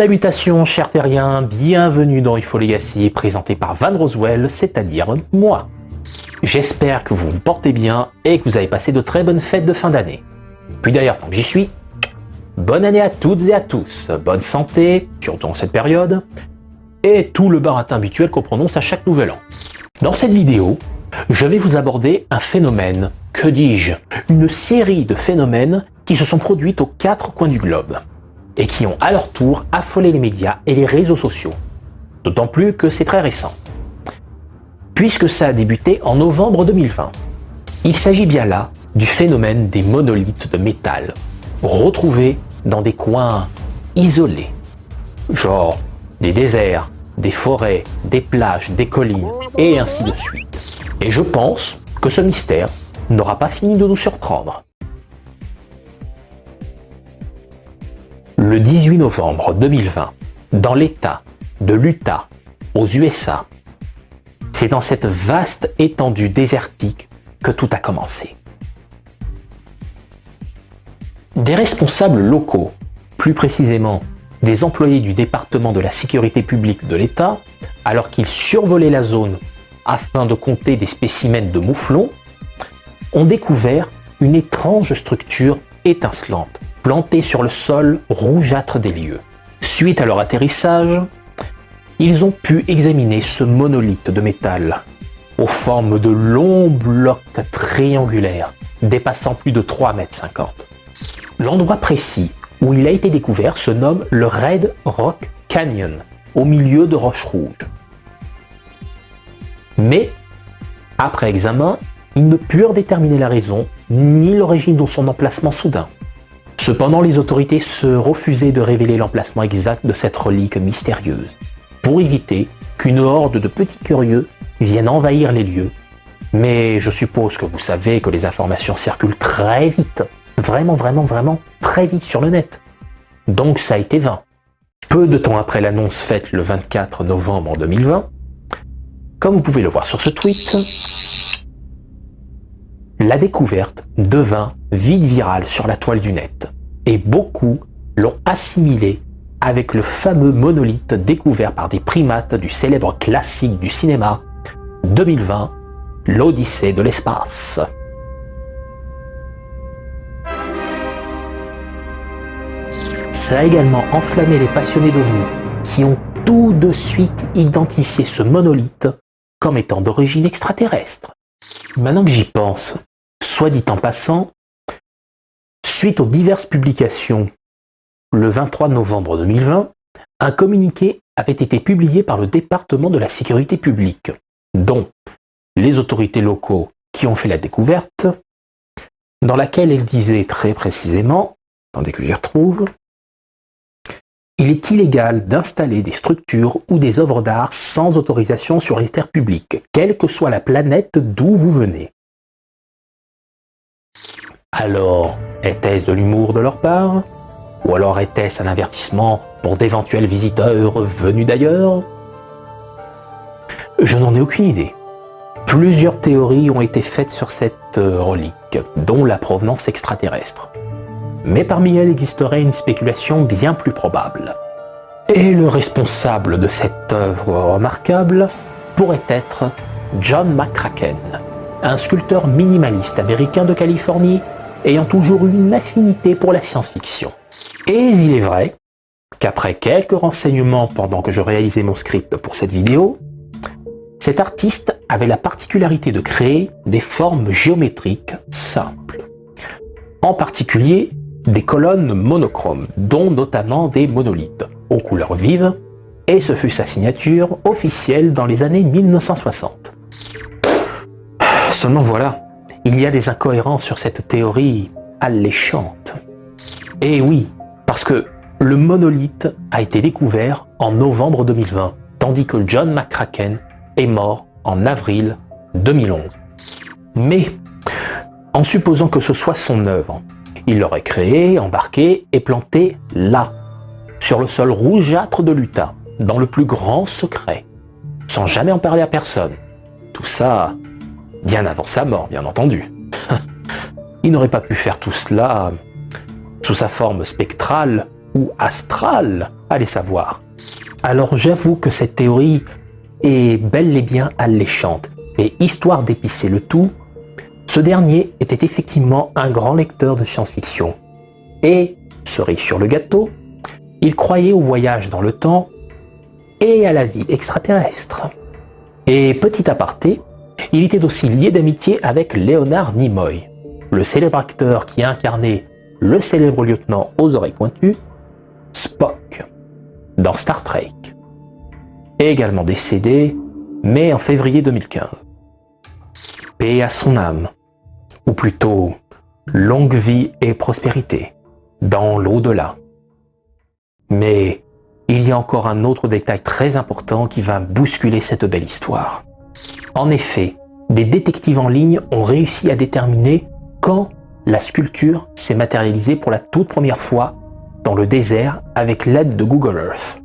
Salutations chers terriens, bienvenue dans UFO Legacy, présenté par Van Roswell, c'est-à-dire moi. J'espère que vous vous portez bien et que vous avez passé de très bonnes fêtes de fin d'année. Puis d'ailleurs, tant que j'y suis, bonne année à toutes et à tous, bonne santé, surtout en cette période, et tout le baratin habituel qu'on prononce à chaque nouvel an. Dans cette vidéo, je vais vous aborder un phénomène, que dis-je, une série de phénomènes qui se sont produits aux quatre coins du globe, et qui ont à leur tour affolé les médias et les réseaux sociaux. D'autant plus que c'est très récent, puisque ça a débuté en novembre 2020. Il s'agit bien là du phénomène des monolithes de métal, retrouvés dans des coins isolés, genre des déserts, des forêts, des plages, des collines, et ainsi de suite. Et je pense que ce mystère n'aura pas fini de nous surprendre. Le 18 novembre 2020, dans l'État de l'Utah, aux USA, c'est dans cette vaste étendue désertique que tout a commencé. Des responsables locaux, plus précisément des employés du département de la sécurité publique de l'État, alors qu'ils survolaient la zone afin de compter des spécimens de mouflons, ont découvert une étrange structure étincelante, plantée sur le sol rougeâtre des lieux. Suite à leur atterrissage, ils ont pu examiner ce monolithe de métal, aux formes de longs blocs triangulaires, dépassant plus de 3,50 m. L'endroit précis où il a été découvert se nomme le Red Rock Canyon, au milieu de roches rouges. Mais, après examen, ils ne purent déterminer la raison, ni l'origine de son emplacement soudain. Cependant, les autorités se refusaient de révéler l'emplacement exact de cette relique mystérieuse, pour éviter qu'une horde de petits curieux vienne envahir les lieux. Mais je suppose que vous savez que les informations circulent très vite, vraiment très vite sur le net. Donc ça a été vain. Peu de temps après l'annonce faite le 24 novembre 2020, comme vous pouvez le voir sur ce tweet, la découverte devint vite virale sur la toile du net, et beaucoup l'ont assimilé avec le fameux monolithe découvert par des primates du célèbre classique du cinéma 2020, l'Odyssée de l'espace. Ça a également enflammé les passionnés d'OVNI, qui ont tout de suite identifié ce monolithe comme étant d'origine extraterrestre. Maintenant que j'y pense, soit dit en passant, suite aux diverses publications, le 23 novembre 2020, un communiqué avait été publié par le département de la sécurité publique, dont les autorités locaux qui ont fait la découverte, dans laquelle elle disait très précisément, attendez que j'y retrouve, il est illégal d'installer des structures ou des œuvres d'art sans autorisation sur les terres publiques, quelle que soit la planète d'où vous venez. Alors, était-ce de l'humour de leur part? Ou alors était-ce un avertissement pour d'éventuels visiteurs venus d'ailleurs? Je n'en ai aucune idée. Plusieurs théories ont été faites sur cette relique, dont la provenance extraterrestre. Mais parmi elles existerait une spéculation bien plus probable. Et le responsable de cette œuvre remarquable pourrait être John McCracken, un sculpteur minimaliste américain de Californie ayant toujours eu une affinité pour la science-fiction. Et il est vrai qu'après quelques renseignements pendant que je réalisais mon script pour cette vidéo, cet artiste avait la particularité de créer des formes géométriques simples. En particulier, des colonnes monochromes, dont notamment des monolithes, aux couleurs vives, et ce fut sa signature officielle dans les années 1960. Seulement voilà, il y a des incohérences sur cette théorie alléchante. Et oui, parce que le monolithe a été découvert en novembre 2020, tandis que John McCracken est mort en avril 2011. Mais, en supposant que ce soit son œuvre, il l'aurait créé, embarqué et planté là, sur le sol rougeâtre de l'Utah, dans le plus grand secret, sans jamais en parler à personne. Tout ça, bien avant sa mort, bien entendu. Il n'aurait pas pu faire tout cela sous sa forme spectrale ou astral, allez savoir. Alors j'avoue que cette théorie est bel et bien alléchante, et histoire d'épicer le tout, ce dernier était effectivement un grand lecteur de science-fiction. Et, cerise sur le gâteau, il croyait au voyage dans le temps et à la vie extraterrestre. Et petit aparté, il était aussi lié d'amitié avec Leonard Nimoy, le célèbre acteur qui a incarné le célèbre lieutenant aux oreilles pointues, Spock, dans Star Trek. Également décédé, mais en février 2015. Paix à son âme, ou plutôt longue vie et prospérité, dans l'au-delà. Mais il y a encore un autre détail très important qui va bousculer cette belle histoire. En effet, des détectives en ligne ont réussi à déterminer quand la sculpture s'est matérialisée pour la toute première fois dans le désert avec l'aide de Google Earth.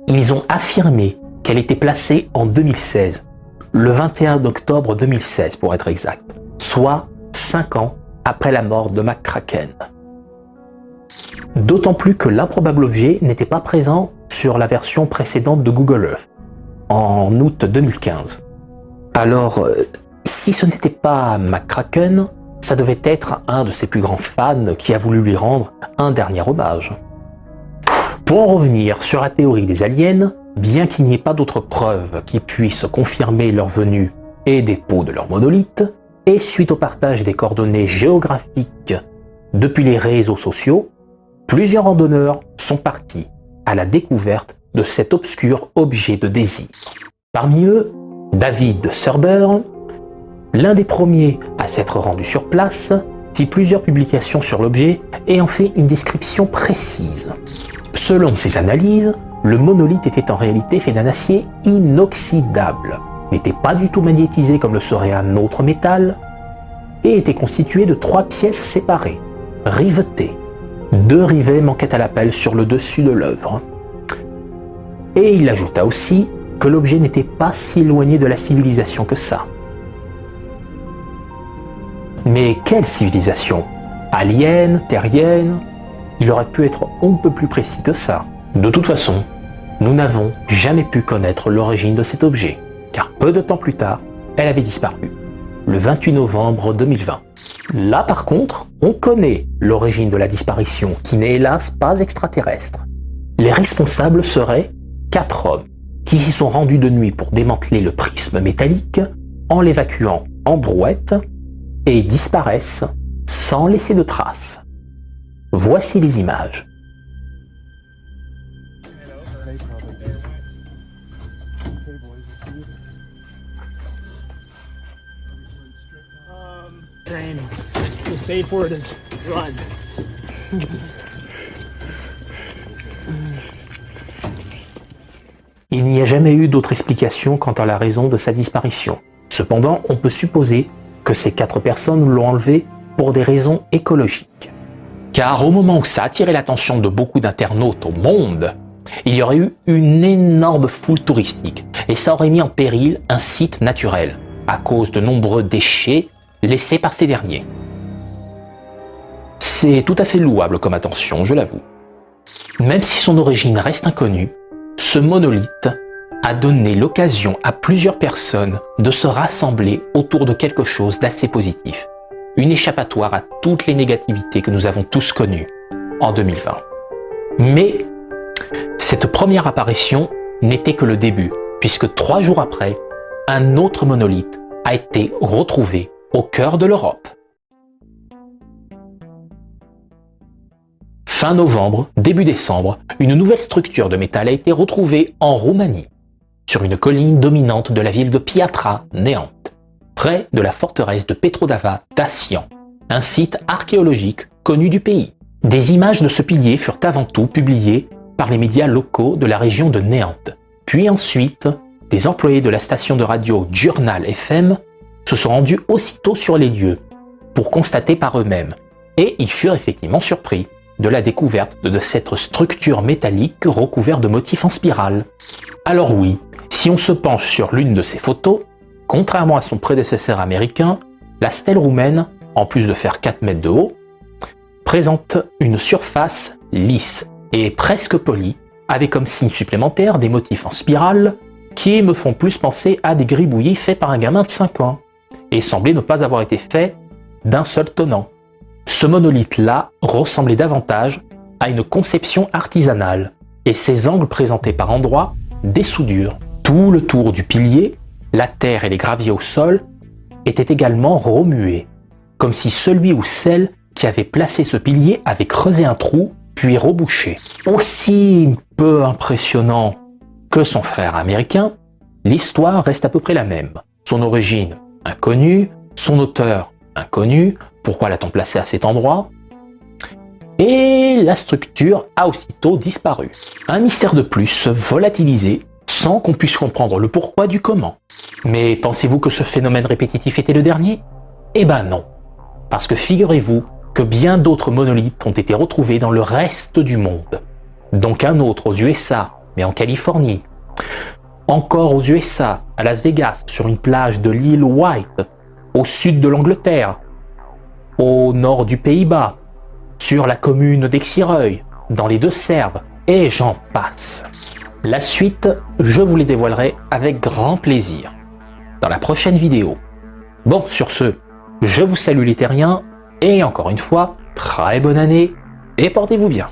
Ils ont affirmé qu'elle était placée en 2016, le 21 octobre 2016 pour être exact, soit 5 ans après la mort de McCracken. D'autant plus que l'improbable objet n'était pas présent sur la version précédente de Google Earth, en août 2015. Alors, si ce n'était pas McCracken, ça devait être un de ses plus grands fans qui a voulu lui rendre un dernier hommage. Pour en revenir sur la théorie des aliens, bien qu'il n'y ait pas d'autres preuves qui puissent confirmer leur venue et dépôt de leur monolithe, et suite au partage des coordonnées géographiques depuis les réseaux sociaux, plusieurs randonneurs sont partis à la découverte de cet obscur objet de désir. Parmi eux, David Surber, l'un des premiers à s'être rendu sur place, fit plusieurs publications sur l'objet et en fait une description précise. Selon ses analyses, le monolithe était en réalité fait d'un acier inoxydable, n'était pas du tout magnétisé comme le serait un autre métal, et était constitué de 3 pièces séparées, rivetées. 2 rivets manquaient à l'appel sur le dessus de l'œuvre. Et il ajouta aussi que l'objet n'était pas si éloigné de la civilisation que ça. Mais quelle civilisation? Alien, terrienne? Il aurait pu être un peu plus précis que ça. De toute façon, nous n'avons jamais pu connaître l'origine de cet objet, car peu de temps plus tard, elle avait disparu, le 28 novembre 2020. Là par contre, on connaît l'origine de la disparition, qui n'est hélas pas extraterrestre. Les responsables seraient 4 hommes, qui s'y sont rendus de nuit pour démanteler le prisme métallique, en l'évacuant en brouette, et disparaissent sans laisser de traces. Voici les images. The safe word is run. Il n'y a jamais eu d'autre explication quant à la raison de sa disparition. Cependant, on peut supposer que ces 4 personnes l'ont enlevé pour des raisons écologiques. Car au moment où ça a attiré l'attention de beaucoup d'internautes au monde, il y aurait eu une énorme foule touristique et ça aurait mis en péril un site naturel à cause de nombreux déchets laissés par ces derniers. C'est tout à fait louable comme attention, je l'avoue. Même si son origine reste inconnue, ce monolithe a donné l'occasion à plusieurs personnes de se rassembler autour de quelque chose d'assez positif. Une échappatoire à toutes les négativités que nous avons tous connues en 2020. Mais cette première apparition n'était que le début, puisque 3 jours après, un autre monolithe a été retrouvé au cœur de l'Europe. Fin novembre, début décembre, une nouvelle structure de métal a été retrouvée en Roumanie, sur une colline dominante de la ville de Piatra Neamț, près de la forteresse de Petrodava Dacian, un site archéologique connu du pays. Des images de ce pilier furent avant tout publiées par les médias locaux de la région de Neamț. Puis ensuite, des employés de la station de radio Journal FM se sont rendus aussitôt sur les lieux pour constater par eux-mêmes, et ils furent effectivement surpris de la découverte de cette structure métallique recouverte de motifs en spirale. Alors oui, si on se penche sur l'une de ces photos, contrairement à son prédécesseur américain, la stèle roumaine, en plus de faire 4 mètres de haut, présente une surface lisse et presque poli, avec comme signe supplémentaire des motifs en spirale qui me font plus penser à des gribouillis faits par un gamin de 5 ans, et semblaient ne pas avoir été faits d'un seul tenant. Ce monolithe-là ressemblait davantage à une conception artisanale, et ses angles présentaient par endroits des soudures. Tout le tour du pilier, la terre et les graviers au sol étaient également remués, comme si celui ou celle qui avait placé ce pilier avait creusé un trou puis rebouché. Aussi peu impressionnant que son frère américain, l'histoire reste à peu près la même. Son origine inconnue, son auteur inconnu, pourquoi l'a-t-on placé à cet endroit? Et la structure a aussitôt disparu. Un mystère de plus volatilisé sans qu'on puisse comprendre le pourquoi du comment. Mais pensez-vous que ce phénomène répétitif était le dernier? Eh ben non, parce que figurez-vous que bien d'autres monolithes ont été retrouvés dans le reste du monde. Donc un autre aux USA, mais en Californie. Encore aux USA, à Las Vegas, sur une plage de l'île White, au sud de l'Angleterre, au nord du Pays-Bas, sur la commune d'Exireuil, dans les Deux-Sèvres, et j'en passe. La suite, je vous les dévoilerai avec grand plaisir dans la prochaine vidéo. Bon, sur ce, je vous salue les terriens, et encore une fois, très bonne année, et portez-vous bien.